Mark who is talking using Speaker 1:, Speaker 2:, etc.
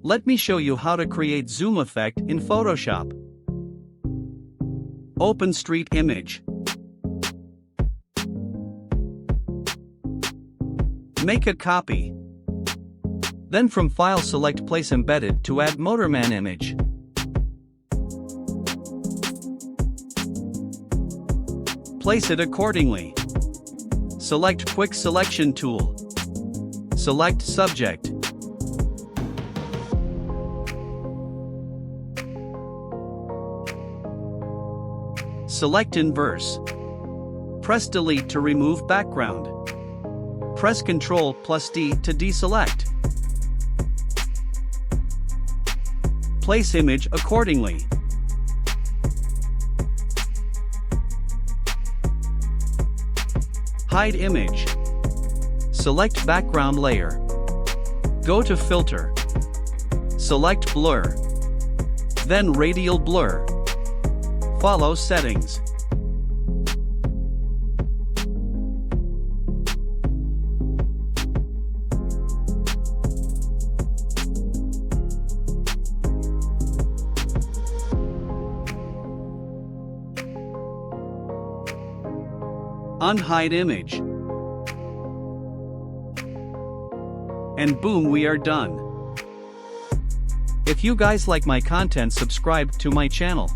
Speaker 1: Let me show you how to create zoom effect in Photoshop. Open street image. Make a copy. Then from file select place embedded to add motorman image. Place it accordingly. Select quick selection tool. Select subject. Select inverse. Press delete to remove background. Press Ctrl+D to deselect. Place image accordingly. Hide image. Select background layer. Go to filter. Select blur. Then radial blur. Follow settings. Unhide image. And boom, we are done. If you guys like my content, subscribe to my channel.